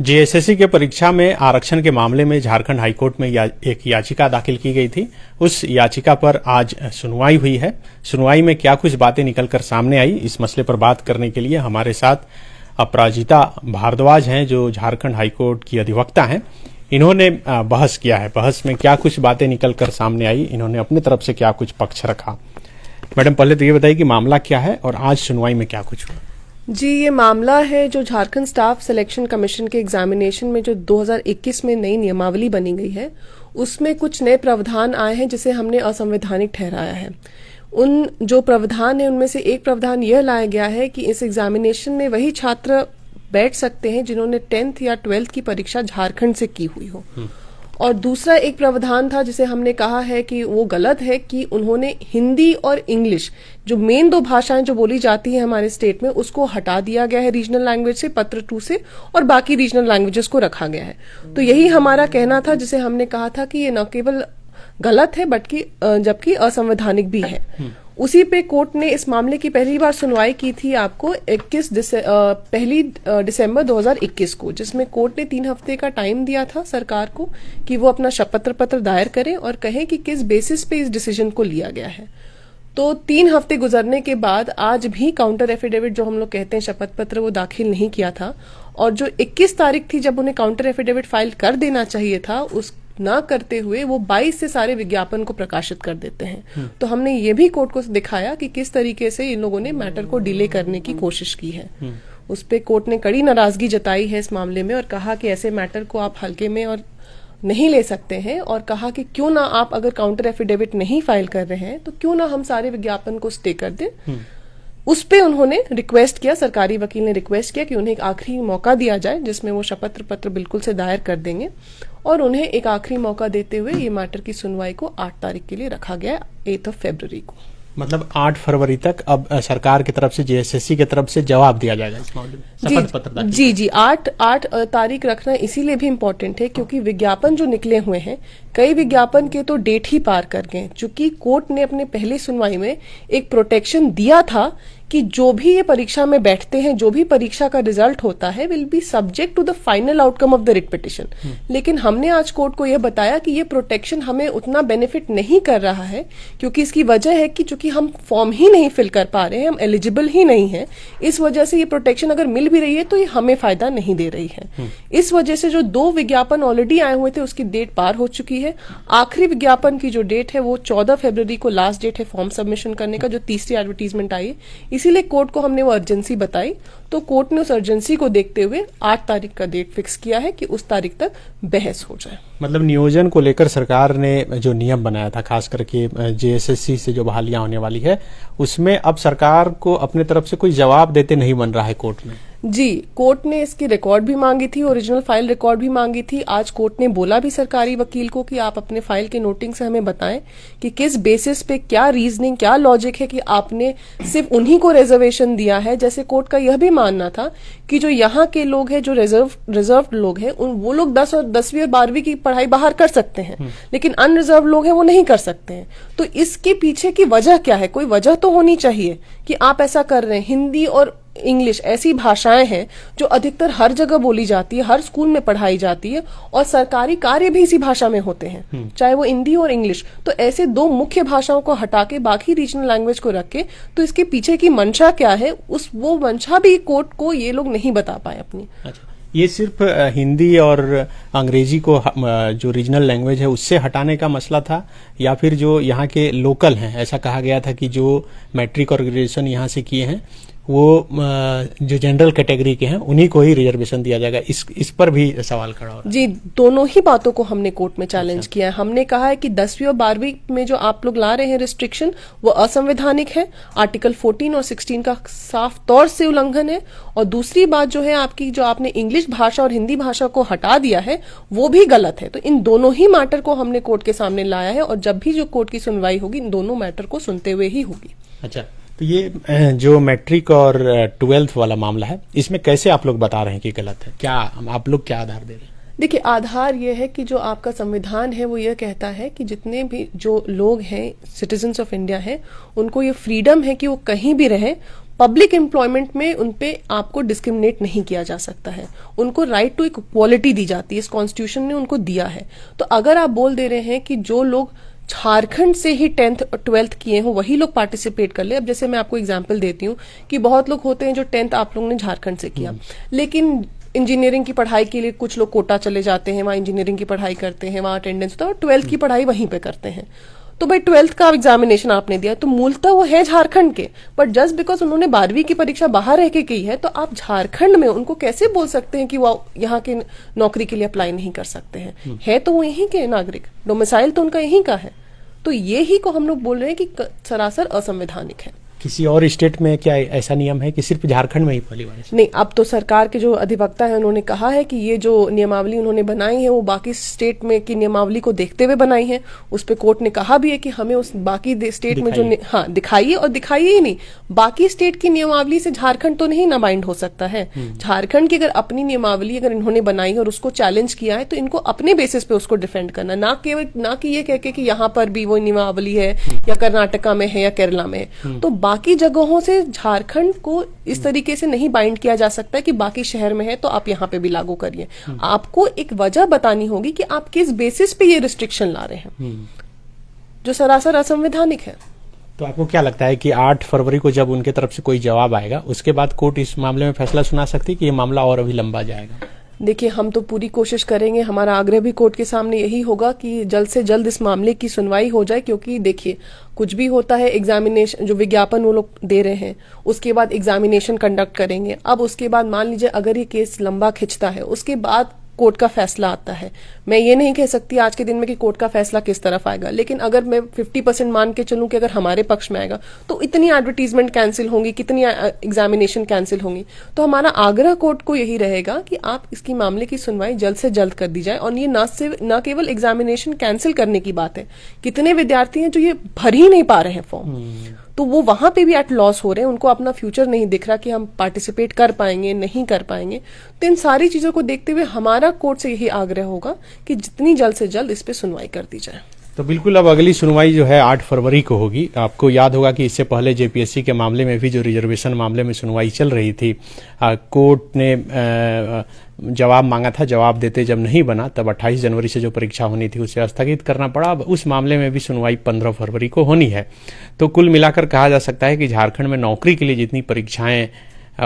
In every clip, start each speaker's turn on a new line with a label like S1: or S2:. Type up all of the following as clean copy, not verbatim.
S1: JSSC के परीक्षा में आरक्षण के मामले में झारखंड हाईकोर्ट में एक याचिका दाखिल की गई थी। उस याचिका पर आज सुनवाई हुई है। सुनवाई में क्या कुछ बातें निकलकर सामने आई, इस मसले पर बात करने के लिए हमारे साथ अपराजिता भारद्वाज हैं, जो झारखंड हाईकोर्ट की अधिवक्ता हैं। इन्होंने बहस किया है। बहस में क्या कुछ बातें निकलकर सामने आई, इन्होंने अपनी तरफ से क्या कुछ पक्ष रखा। मैडम, पहले तो ये बताइए कि मामला क्या है और आज सुनवाई में क्या कुछ हुआ।
S2: जी, ये मामला है जो झारखंड स्टाफ सिलेक्शन कमीशन के एग्जामिनेशन में जो 2021 में नई नियमावली बनी गई है, उसमें कुछ नए प्रावधान आए हैं जिसे हमने असंवैधानिक ठहराया है। उन जो प्रावधान है उनमें से एक प्रावधान यह लाया गया है कि इस एग्जामिनेशन में वही छात्र बैठ सकते हैं जिन्होंने 10th या 12th की परीक्षा झारखंड से की हुई हो। और दूसरा एक प्रावधान था जिसे हमने कहा है कि वो गलत है कि उन्होंने हिंदी और इंग्लिश, जो मेन दो भाषाएं जो बोली जाती है हमारे स्टेट में, उसको हटा दिया गया है रीजनल लैंग्वेज से, पत्र 2 से, और बाकी रीजनल लैंग्वेजेस को रखा गया है। तो यही हमारा कहना था, जिसे हमने कहा था कि ये न केवल गलत है जबकि असंवैधानिक भी है। उसी पे कोर्ट ने इस मामले की पहली बार सुनवाई की थी आपको 1 दिसंबर 2021 को, जिसमें कोर्ट ने 3 हफ्ते का टाइम दिया था सरकार को कि वो अपना शपथ पत्र दायर करें और कहें कि किस बेसिस पे इस डिसीजन को लिया गया है। तो 3 हफ्ते गुजरने के बाद आज भी काउंटर एफिडेविट, जो हम लोग कहते हैं शपथ पत्र, वो दाखिल नहीं किया था। और जो 21 तारीख थी जब उन्हें काउंटर एफिडेविट फाइल कर देना चाहिए था, उस ना करते हुए वो 22 से सारे विज्ञापन को प्रकाशित कर देते हैं। तो हमने ये भी कोर्ट को दिखाया कि किस तरीके से इन लोगों ने मैटर को डिले करने की कोशिश की है। उस पे कोर्ट ने कड़ी नाराजगी जताई है इस मामले में और कहा कि ऐसे मैटर को आप हल्के में और नहीं ले सकते हैं, और कहा कि क्यों ना आप अगर काउंटर एफिडेविट नहीं फाइल कर रहे हैं तो क्यों ना हम सारे विज्ञापन को स्टे कर दें। उस पे उन्होंने रिक्वेस्ट किया, सरकारी वकील ने रिक्वेस्ट किया कि उन्हें एक आखिरी मौका दिया जाए जिसमें वो शपथ पत्र बिल्कुल से दायर कर देंगे, और उन्हें एक आखिरी मौका देते हुए ये मैटर की सुनवाई को 8 तारीख के लिए रखा गया, 8 फरवरी को। मतलब
S1: 8 फरवरी तक अब सरकार की तरफ से, जेएसएससी की तरफ से जवाब दिया जाएगा इस मामले में, शपथ पत्र।
S2: जी, 8 तारीख रखना इसीलिए भी इम्पोर्टेंट है क्योंकि विज्ञापन जो निकले हुए हैं, कई विज्ञापन के तो डेट ही पार कर गए, चूंकि कोर्ट ने अपने पहले सुनवाई में एक प्रोटेक्शन दिया था कि जो भी ये परीक्षा में बैठते हैं, जो भी परीक्षा का रिजल्ट होता है, will be subject to the final outcome of the writ petition. लेकिन हमने आज कोर्ट को यह बताया कि ये प्रोटेक्शन हमें उतना बेनिफिट नहीं कर रहा है, क्योंकि इसकी वजह है कि चूंकि हम फॉर्म ही नहीं फिल कर पा रहे हैं, हम एलिजिबल ही नहीं है, इस वजह से ये प्रोटेक्शन अगर मिल भी रही है तो ये हमें फायदा नहीं दे रही है। इस वजह से जो 2 विज्ञापन ऑलरेडी आए हुए थे उसकी डेट पार हो चुकी है। आखिरी विज्ञापन की जो डेट है वो 14 फरवरी को लास्ट डेट है फॉर्म सबमिशन करने का, जो तीसरी एडवर्टीजमेंट आई है। इसीलिए कोर्ट को हमने वो अर्जेंसी बताई, तो कोर्ट ने उस अर्जेंसी को देखते हुए 8 तारीख का डेट फिक्स किया है कि उस तारीख तक बहस हो जाए।
S1: मतलब नियोजन को लेकर सरकार ने जो नियम बनाया था, खास करके जेएसएससी से जो बहालियां होने वाली है, उसमें अब सरकार को अपने तरफ से कोई जवाब देते नहीं बन रहा है कोर्ट में।
S2: जी, कोर्ट ने इसकी रिकॉर्ड भी मांगी थी, ओरिजिनल फाइल रिकॉर्ड भी मांगी थी। आज कोर्ट ने बोला भी सरकारी वकील को कि आप अपने फाइल के नोटिंग से हमें बताएं कि किस बेसिस पे, क्या रीजनिंग, क्या लॉजिक है कि आपने सिर्फ उन्हीं को रिजर्वेशन दिया है। जैसे कोर्ट का यह भी मानना था कि जो यहाँ के लोग हैं, जो रिजर्व लोग हैं, वो लोग 10वीं और 12वीं की पढ़ाई बाहर कर सकते हैं, लेकिन अनरिजर्व लोग हैं वो नहीं कर सकते हैं। तो इसके पीछे की वजह क्या है? कोई वजह तो होनी चाहिए कि आप ऐसा कर रहे हैं। हिंदी और इंग्लिश ऐसी भाषाएं हैं जो अधिकतर हर जगह बोली जाती है, हर स्कूल में पढ़ाई जाती है, और सरकारी कार्य भी इसी भाषा में होते हैं, चाहे वो हिंदी और इंग्लिश। तो ऐसे 2 मुख्य भाषाओं को हटा के बाकी रीजनल लैंग्वेज को रख के, तो इसके पीछे की मंशा क्या है, वो मंशा भी कोर्ट को ये लोग नहीं बता पाए अपनी।
S1: अच्छा, ये सिर्फ हिंदी और अंग्रेजी को जो रीजनल लैंग्वेज है उससे हटाने का मसला था, या फिर जो यहाँ के लोकल हैं, ऐसा कहा गया था कि जो मैट्रिक और ग्रेजुएशन यहाँ से किए हैं वो जो जनरल कैटेगरी के हैं उन्हीं को ही रिजर्वेशन दिया जाएगा। इस पर भी सवाल खड़ा हो रहा है।
S2: जी, दोनों ही बातों को हमने कोर्ट में चैलेंज किया है। हमने कहा है कि 10वीं और 12वीं में जो आप लोग ला रहे हैं रिस्ट्रिक्शन, वो असंवैधानिक है, आर्टिकल 14 और 16 का साफ तौर से उल्लंघन है। और दूसरी बात जो है आपकी, जो आपने इंग्लिश भाषा और हिंदी भाषा को हटा दिया है, वो भी गलत है। तो इन दोनों ही मैटर को हमने कोर्ट के सामने लाया है, और जब भी जो कोर्ट की सुनवाई होगी इन दोनों मैटर को सुनते हुए ही होगी।
S1: अच्छा, तो ये जो मैट्रिक और 12th वाला मामला है, इसमें कैसे आप लोग बता रहे हैं कि गलत है? क्या आप लोग क्या आधार दे रहे हैं?
S2: देखिए, आधार ये है कि जो आपका संविधान है वो ये कहता है कि जितने भी जो लोग हैं, सिटीजन्स ऑफ इंडिया हैं, उनको ये फ्रीडम है कि वो कहीं भी रहे, पब्लिक एम्प्लॉयमेंट में उनपे आपको डिस्क्रिमिनेट नहीं किया जा सकता है, उनको राइट टू इक्वालिटी दी जाती है, इस कॉन्स्टिट्यूशन ने उनको दिया है। तो अगर आप बोल दे रहे हैं कि जो लोग झारखंड से ही 10th और 12th किए हो वही लोग पार्टिसिपेट कर ले, अब जैसे मैं आपको एग्जांपल देती हूँ कि बहुत लोग होते हैं जो 10th आप लोगों ने झारखंड से किया, लेकिन इंजीनियरिंग की पढ़ाई के लिए कुछ लोग कोटा चले जाते हैं, वहां इंजीनियरिंग की पढ़ाई करते हैं, वहां अटेंडेंस होता है और 12th की पढ़ाई वहीं पे करते हैं। तो भाई 12th का एग्जामिनेशन आपने दिया तो मूलतः वो है झारखंड के, बट जस्ट बिकॉज उन्होंने 12वीं की परीक्षा बाहर रह के की है तो आप झारखंड में उनको कैसे बोल सकते हैं कि वो यहाँ के नौकरी के लिए अप्लाई नहीं कर सकते हैं? है तो वो यहीं के नागरिक, डोमिसाइल तो उनका यहीं का है। तो ये ही को हम लोग बोल रहे हैं कि सरासर असंवैधानिक है।
S1: किसी और स्टेट में क्या ऐसा नियम है कि सिर्फ झारखंड में ही पहली बार?
S2: नहीं, अब तो सरकार के जो अधिवक्ता है उन्होंने कहा है कि ये जो नियमावली उन्होंने बनाई है वो बाकी स्टेट में की नियमावली को देखते हुए बनाई है। उस पे कोर्ट ने कहा भी है कि हमें उस बाकी स्टेट में जो दिखाइए, और दिखाइए ही नहीं, बाकी स्टेट की नियमावली से झारखंड तो नहीं ना बाइंड हो सकता है। झारखंड की अगर अपनी नियमावली अगर इन्होंने बनाई है और उसको चैलेंज किया है तो इनको अपने बेसिस पे उसको डिफेंड करना, ना कि ये कह के कि यहाँ पर भी वो नियमावली है या कर्नाटका में है या केरला में है। तो बाकी जगहों से झारखंड को इस तरीके से नहीं बाइंड किया जा सकता है कि बाकी शहर में है तो आप यहाँ पे भी लागू करिए। आपको एक वजह बतानी होगी कि आप किस बेसिस पे ये रिस्ट्रिक्शन ला रहे हैं, जो सरासर असंवैधानिक है।
S1: तो आपको क्या लगता है कि 8 फरवरी को जब उनके तरफ से कोई जवाब आएगा उसके बाद कोर्ट इस मामले में फैसला सुना सकती है कि ये मामला और अभी लंबा जाएगा?
S2: देखिए, हम तो पूरी कोशिश करेंगे, हमारा आग्रह भी कोर्ट के सामने यही होगा कि जल्द से जल्द इस मामले की सुनवाई हो जाए, क्योंकि देखिए कुछ भी होता है, एग्जामिनेशन जो विज्ञापन वो लोग दे रहे हैं उसके बाद एग्जामिनेशन कंडक्ट करेंगे। अब उसके बाद मान लीजिए अगर ये केस लंबा खिंचता है, उसके बाद कोर्ट का फैसला आता है। मैं ये नहीं कह सकती आज के दिन में कि कोर्ट का फैसला किस तरफ आएगा, लेकिन अगर मैं 50% मान के चलूं कि अगर हमारे पक्ष में आएगा तो इतनी एडवर्टीजमेंट कैंसिल होंगी, कितनी एग्जामिनेशन कैंसिल होंगी। तो हमारा आग्रह कोर्ट को यही रहेगा कि आप इसकी मामले की सुनवाई जल्द से जल्द कर दी जाए। और ये न केवल एग्जामिनेशन कैंसिल करने की बात है, कितने विद्यार्थी हैं जो ये भर ही नहीं पा रहे हैं फॉर्म, तो वो वहां पे भी एट लॉस हो रहे हैं, उनको अपना फ्यूचर नहीं दिख रहा कि हम पार्टिसिपेट कर पाएंगे नहीं कर पाएंगे। तो इन सारी चीजों को देखते हुए हमारा कोर्ट से यही आग्रह होगा कि जितनी जल्द से जल्द इस पे सुनवाई कर दी जाए।
S1: तो बिल्कुल, अब अगली सुनवाई जो है 8 फरवरी को होगी। आपको याद होगा कि इससे पहले जेपीएससी के मामले में भी जो रिजर्वेशन मामले में सुनवाई चल रही थी, कोर्ट ने जवाब मांगा था, जवाब देते जब नहीं बना तब 28 जनवरी से जो परीक्षा होनी थी उसे स्थगित करना पड़ा। अब उस मामले में भी सुनवाई 15 फरवरी को होनी है। तो कुल मिलाकर कहा जा सकता है कि झारखंड में नौकरी के लिए जितनी परीक्षाएं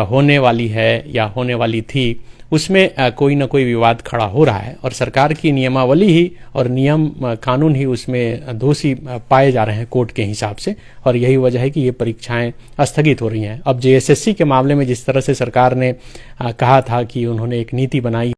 S1: होने वाली है या होने वाली थी उसमें कोई ना कोई विवाद खड़ा हो रहा है, और सरकार की नियमावली ही और नियम कानून ही उसमें दोषी पाए जा रहे हैं कोर्ट के हिसाब से, और यही वजह है कि ये परीक्षाएं स्थगित हो रही हैं। अब जेएसएससी के मामले में जिस तरह से सरकार ने कहा था कि उन्होंने एक नीति बनाई